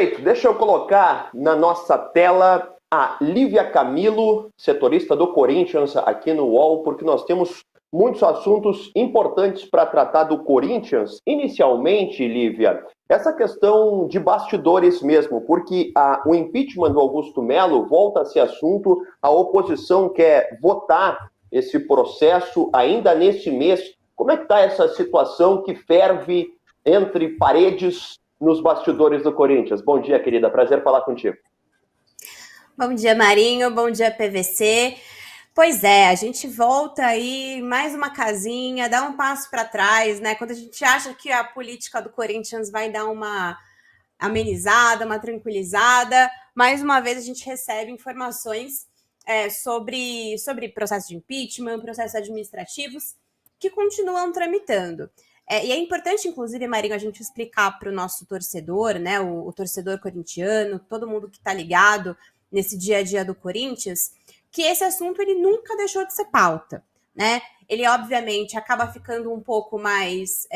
Perfeito. Deixa eu colocar na nossa tela a Lívia Camilo, setorista do Corinthians, aqui no UOL, porque nós temos muitos assuntos importantes para tratar do Corinthians. Inicialmente, Lívia, essa questão de bastidores mesmo, porque o impeachment do Augusto Melo volta a ser assunto, a oposição quer votar esse processo ainda neste mês. Como é que está essa situação que ferve entre paredes nos bastidores do Corinthians? Bom dia, querida. Prazer falar contigo. Bom dia, Marinho. Bom dia, PVC. Pois é, a gente volta aí, mais uma casinha, dá um passo para trás, né? Quando a gente acha que a política do Corinthians vai dar uma amenizada, uma tranquilizada, mais uma vez a gente recebe informações sobre processo de impeachment, processos administrativos que continuam tramitando. E é importante, inclusive, Marinho, a gente explicar para o nosso torcedor, né, o torcedor corintiano, todo mundo que está ligado nesse dia a dia do Corinthians, que esse assunto ele nunca deixou de ser pauta, né? Ele, obviamente, acaba ficando um pouco mais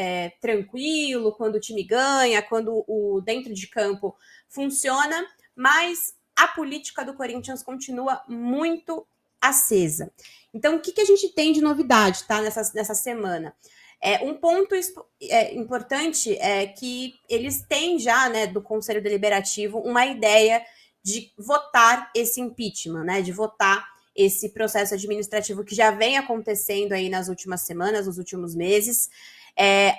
tranquilo quando o time ganha, quando o dentro de campo funciona, mas a política do Corinthians continua muito acesa. Então, o que a gente tem de novidade, tá, nessa semana? Um ponto importante é que eles têm já, né, do Conselho Deliberativo, uma ideia de votar esse impeachment, né, de votar esse processo administrativo que já vem acontecendo aí nas últimas semanas, nos últimos meses,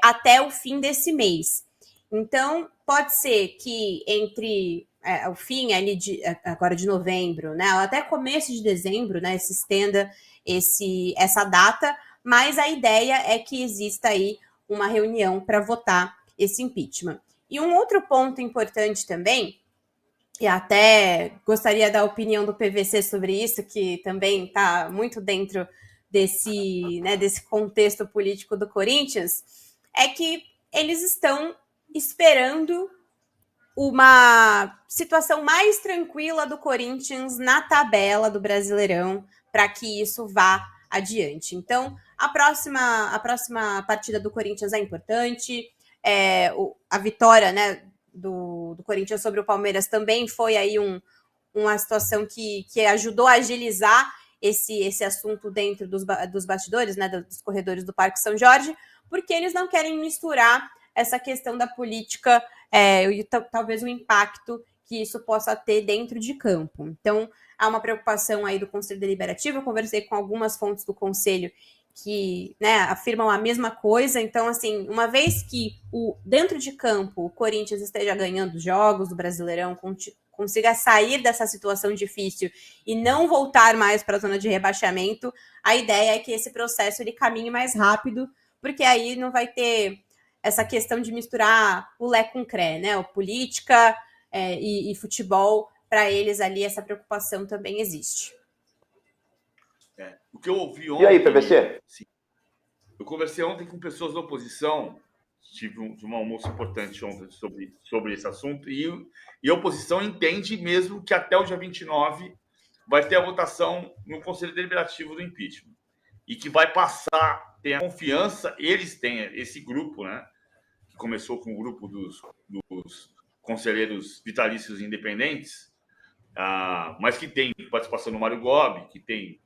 até o fim desse mês. Então, pode ser que entre o fim ali agora de novembro, né, até começo de dezembro, né, se estenda essa data, mas a ideia é que exista aí uma reunião para votar esse impeachment. E um outro ponto importante também, e até gostaria da opinião do PVC sobre isso, que também está muito dentro desse contexto político do Corinthians, é que eles estão esperando uma situação mais tranquila do Corinthians na tabela do Brasileirão para que isso vá adiante. Então, a próxima partida do Corinthians é importante, a vitória, né, do Corinthians sobre o Palmeiras também foi aí uma situação que ajudou a agilizar esse assunto dentro dos bastidores, né, dos corredores do Parque São Jorge, porque eles não querem misturar essa questão da política e talvez o impacto que isso possa ter dentro de campo. Então, há uma preocupação aí do Conselho Deliberativo. Eu conversei com algumas fontes do Conselho que, né, afirmam a mesma coisa. Então, assim, uma vez que dentro de campo o Corinthians esteja ganhando jogos do Brasileirão, consiga sair dessa situação difícil e não voltar mais para a zona de rebaixamento, a ideia é que esse processo ele caminhe mais rápido, porque aí não vai ter essa questão de misturar o lé com o cré, né? O política e futebol, para eles ali essa preocupação também existe. O que eu ouvi ontem... E aí, PVC? Sim, eu conversei ontem com pessoas da oposição, tive um almoço importante ontem sobre esse assunto, e a oposição entende mesmo que até o dia 29 vai ter a votação no Conselho Deliberativo do impeachment, e que vai passar, tem a confiança, eles têm esse grupo, né, que começou com o grupo dos conselheiros vitalícios independentes, mas que tem participação do Mário Gobi, que tem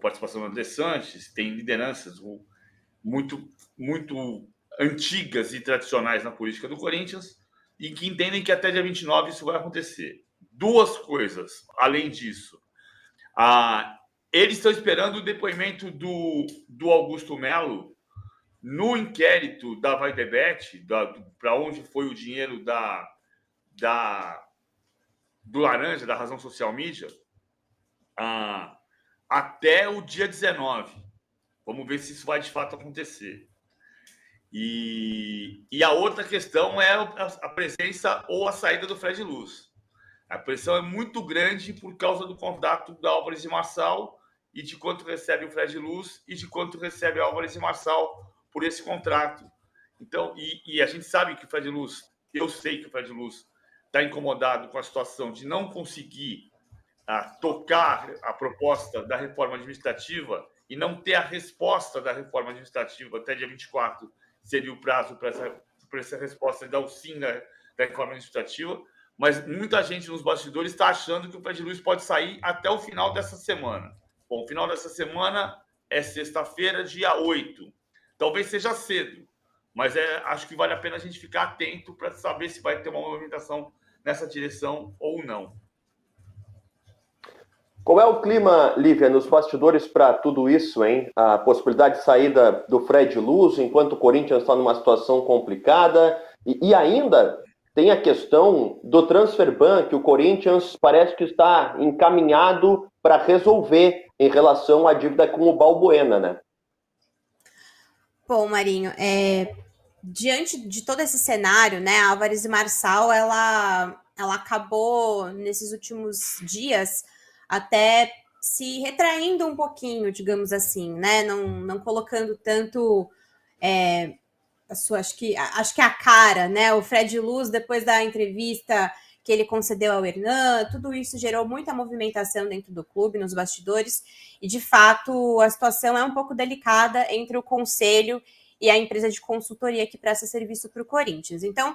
participação do André Sanches, tem lideranças muito, muito antigas e tradicionais na política do Corinthians, e que entendem que até dia 29 isso vai acontecer. Duas coisas, além disso. Eles estão esperando o depoimento do Augusto Melo no inquérito da Vaidebet, para onde foi o dinheiro do Laranja, da Razão Social Mídia, até o dia 19. Vamos ver se isso vai de fato acontecer. E a outra questão é a presença ou a saída do Fred Luz. A pressão é muito grande por causa do contrato da Álvares e Marçal e de quanto recebe o Fred Luz e de quanto recebe a Álvares e Marçal por esse contrato. Então, e a gente sabe que o Fred Luz, eu sei que o Fred Luz está incomodado com a situação de não conseguir tocar a proposta da reforma administrativa e não ter a resposta da reforma administrativa até dia 24, seria o prazo para essa resposta dar o sim da reforma administrativa, mas muita gente nos bastidores está achando que o Fred Luiz pode sair até o final dessa semana. Bom, o final dessa semana é sexta-feira, dia 8. Talvez seja cedo, mas acho que vale a pena a gente ficar atento para saber se vai ter uma movimentação nessa direção ou não. Qual é o clima, Lívia, nos bastidores para tudo isso, hein? A possibilidade de saída do Fred Luz, enquanto o Corinthians está numa situação complicada. E ainda tem a questão do transfer ban, que o Corinthians parece que está encaminhado para resolver em relação à dívida com o Balbuena, né? Bom, Marinho, diante de todo esse cenário, né, a Álvares e Marçal, ela acabou, nesses últimos dias, até se retraindo um pouquinho, digamos assim, né, não colocando tanto acho que a cara, né, o Fred Luz, depois da entrevista que ele concedeu ao Hernan, tudo isso gerou muita movimentação dentro do clube, nos bastidores, e de fato a situação é um pouco delicada entre o conselho e a empresa de consultoria que presta serviço para o Corinthians. Então,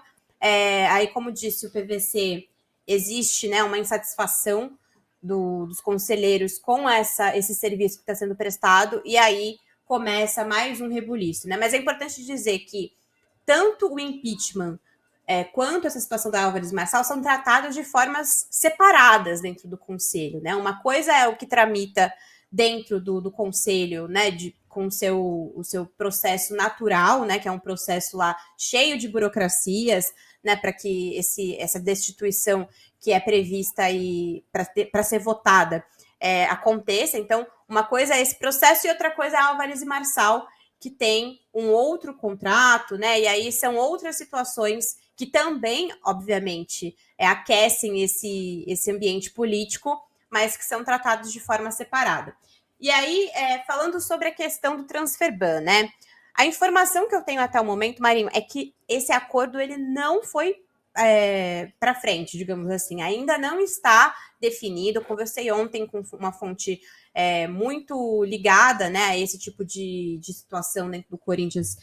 aí como disse o PVC, existe, né, uma insatisfação dos conselheiros com esse serviço que está sendo prestado, e aí começa mais um rebuliço, né? Mas é importante dizer que tanto o impeachment quanto essa situação da Álvares Marçal são tratados de formas separadas dentro do Conselho, né? Uma coisa é o que tramita dentro do Conselho, né, com o seu processo natural, né, que é um processo lá cheio de burocracias, né, para que essa destituição que é prevista aí para ser votada aconteça. Então, uma coisa é esse processo e outra coisa é a Álvares e Marçal, que tem um outro contrato, né? E aí são outras situações que também, obviamente, aquecem esse ambiente político, mas que são tratados de forma separada. E aí, falando sobre a questão do transfer ban, né? A informação que eu tenho até o momento, Marinho, é que esse acordo ele não foi para frente, digamos assim. Ainda não está definido. Eu conversei ontem com uma fonte muito ligada, né, a esse tipo de situação dentro do Corinthians,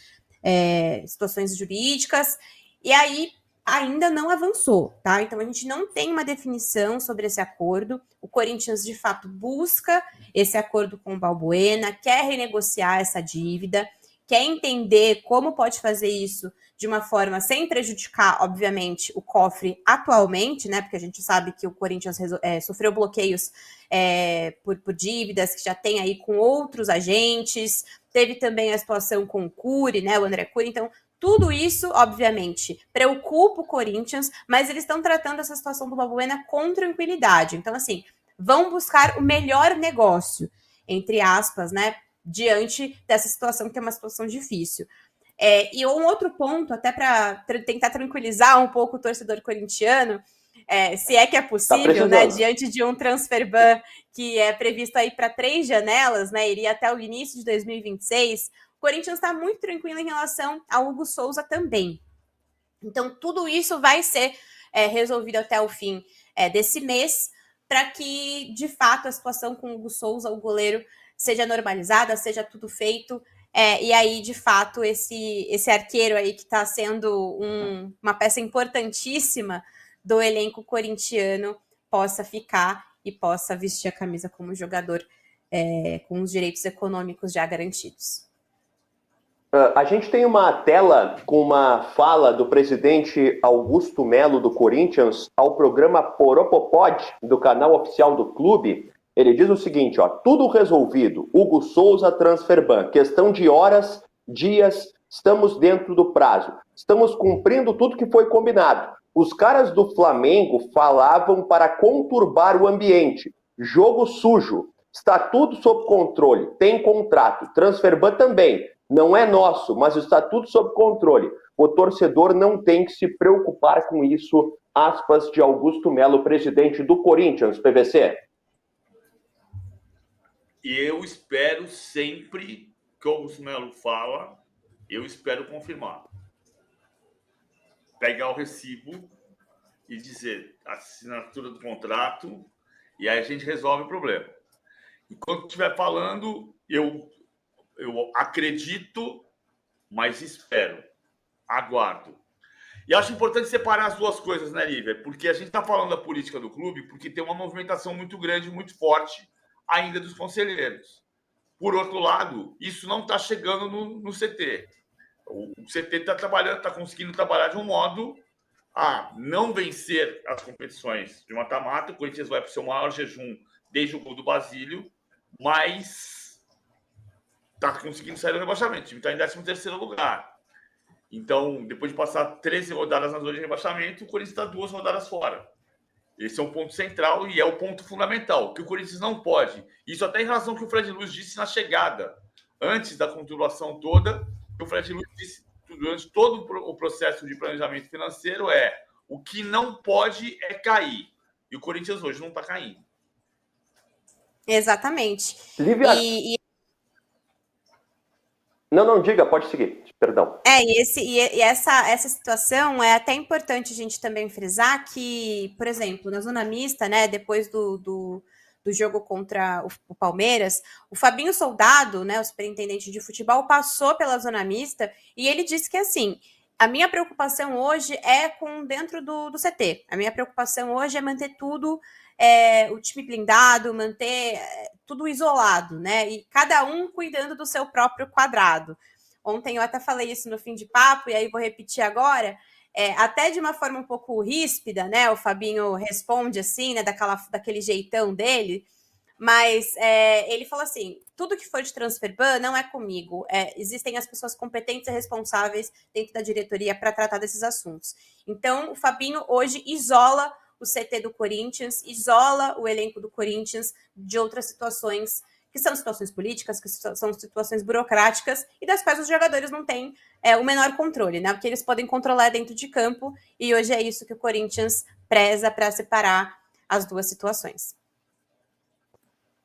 situações jurídicas, e aí ainda não avançou, tá? Então a gente não tem uma definição sobre esse acordo. O Corinthians, de fato, busca esse acordo com o Balbuena, quer renegociar essa dívida, quer entender como pode fazer isso de uma forma sem prejudicar, obviamente, o cofre atualmente, né? Porque a gente sabe que o Corinthians sofreu bloqueios por dívidas, que já tem aí com outros agentes. Teve também a situação com o Cury, né? O André Cury. Então, tudo isso, obviamente, preocupa o Corinthians, mas eles estão tratando essa situação do Balbuena com tranquilidade. Então, assim, vão buscar o melhor negócio, entre aspas, né? Diante dessa situação, que é uma situação difícil. E um outro ponto, até para tentar tranquilizar um pouco o torcedor corintiano, se é que é possível, né, diante de um transfer ban que é previsto aí para 3 janelas, né, iria até o início de 2026, o Corinthians está muito tranquilo em relação ao Hugo Souza também. Então, tudo isso vai ser resolvido até o fim desse mês, para que, de fato, a situação com o Hugo Souza, o goleiro, seja normalizada, seja tudo feito. E aí, de fato, esse arqueiro aí que está sendo uma peça importantíssima do elenco corintiano possa ficar e possa vestir a camisa como jogador com os direitos econômicos já garantidos. A gente tem uma tela com uma fala do presidente Augusto Melo do Corinthians ao programa Poropopod, do canal oficial do clube. Ele diz o seguinte, ó, tudo resolvido, Hugo Souza, transfer ban, questão de horas, dias, estamos dentro do prazo, estamos cumprindo tudo que foi combinado. Os caras do Flamengo falavam para conturbar o ambiente, jogo sujo, está tudo sob controle, tem contrato, transfer ban também, não é nosso, mas está tudo sob controle. O torcedor não tem que se preocupar com isso, aspas de Augusto Melo, presidente do Corinthians, PVC. E eu espero sempre que o Augusto Melo fala, eu espero confirmar. Pegar o recibo e dizer assinatura do contrato, e aí a gente resolve o problema. Enquanto estiver falando, eu acredito, mas espero, aguardo. E acho importante separar as duas coisas, né, Lívia? Porque a gente está falando da política do clube porque tem uma movimentação muito grande, muito forte ainda dos conselheiros. Por outro lado, isso não está chegando no CT. O CT está trabalhando, está conseguindo trabalhar de um modo a não vencer as competições de mata-mata. O Corinthians vai para o seu maior jejum desde o gol do Basílio, mas está conseguindo sair do rebaixamento. O time está em 13º lugar. Então, depois de passar 13 rodadas na zona de rebaixamento, o Corinthians está 2 rodadas fora. Esse é um ponto central e é o ponto fundamental, que o Corinthians não pode. Isso até em relação ao que o Fred Luz disse na chegada, antes da conturbação toda, o Fred Luz disse durante todo o processo de planejamento financeiro o que não pode é cair. E o Corinthians hoje não está caindo. Exatamente. Lívia... Não, diga, pode seguir, perdão. Essa situação é até importante a gente também frisar que, por exemplo, na zona mista, né, depois do jogo contra o Palmeiras, o Fabinho Soldado, né, o superintendente de futebol, passou pela zona mista e ele disse que, assim, a minha preocupação hoje é com dentro do CT. A minha preocupação hoje é manter tudo, o time blindado, manter tudo isolado, né? E cada um cuidando do seu próprio quadrado. Ontem eu até falei isso no fim de papo, e aí vou repetir agora, até de uma forma um pouco ríspida, né? O Fabinho responde assim, né? Daquele jeitão dele, mas ele falou assim: tudo que for de transfer ban não é comigo. Existem as pessoas competentes e responsáveis dentro da diretoria para tratar desses assuntos. Então, o Fabinho hoje isola o CT do Corinthians, isola o elenco do Corinthians de outras situações, que são situações políticas, que são situações burocráticas, e das quais os jogadores não têm o menor controle, né? O que eles podem controlar dentro de campo, e hoje é isso que o Corinthians preza para separar as duas situações.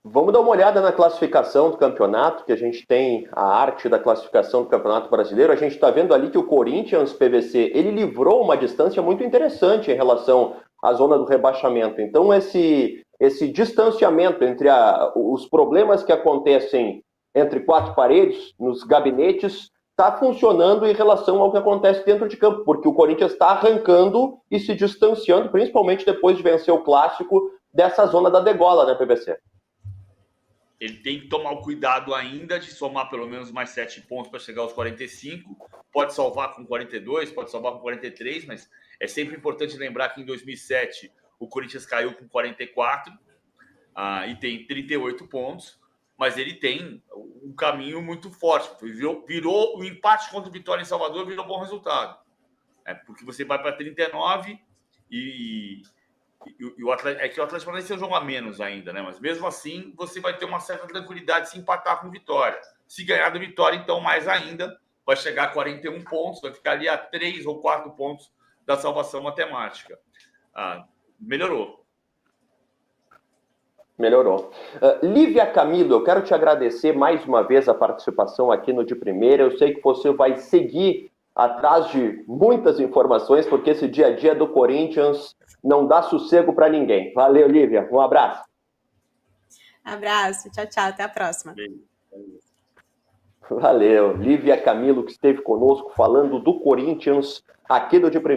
Vamos dar uma olhada na classificação do campeonato, que a gente tem a arte da classificação do Campeonato Brasileiro. A gente está vendo ali que o Corinthians PVC, ele livrou uma distância muito interessante em relação à zona do rebaixamento. Então, esse distanciamento entre os problemas que acontecem entre quatro paredes, nos gabinetes, está funcionando em relação ao que acontece dentro de campo, porque o Corinthians está arrancando e se distanciando, principalmente depois de vencer o Clássico, dessa zona da degola, né, PVC? Ele tem que tomar o cuidado ainda de somar pelo menos mais 7 pontos para chegar aos 45. Pode salvar com 42, pode salvar com 43, mas é sempre importante lembrar que em 2007 o Corinthians caiu com 44 e tem 38 pontos, mas ele tem um caminho muito forte. Virou o empate contra o Vitória em Salvador, virou bom resultado. Porque você vai para 39 e o Atlético, que o Atlético Paranaense é um jogo a menos ainda, né? Mas mesmo assim, você vai ter uma certa tranquilidade se empatar com Vitória. Se ganhar do Vitória, então, mais ainda, vai chegar a 41 pontos, vai ficar ali a 3 ou 4 pontos da salvação matemática. Melhorou. Lívia Camilo, eu quero te agradecer mais uma vez a participação aqui no De Primeira. Eu sei que você vai seguir atrás de muitas informações, porque esse dia a dia do Corinthians não dá sossego para ninguém. Valeu, Lívia. Um abraço. Abraço. Tchau, tchau. Até a próxima. Valeu. Lívia Camilo, que esteve conosco falando do Corinthians aqui do De Primeira.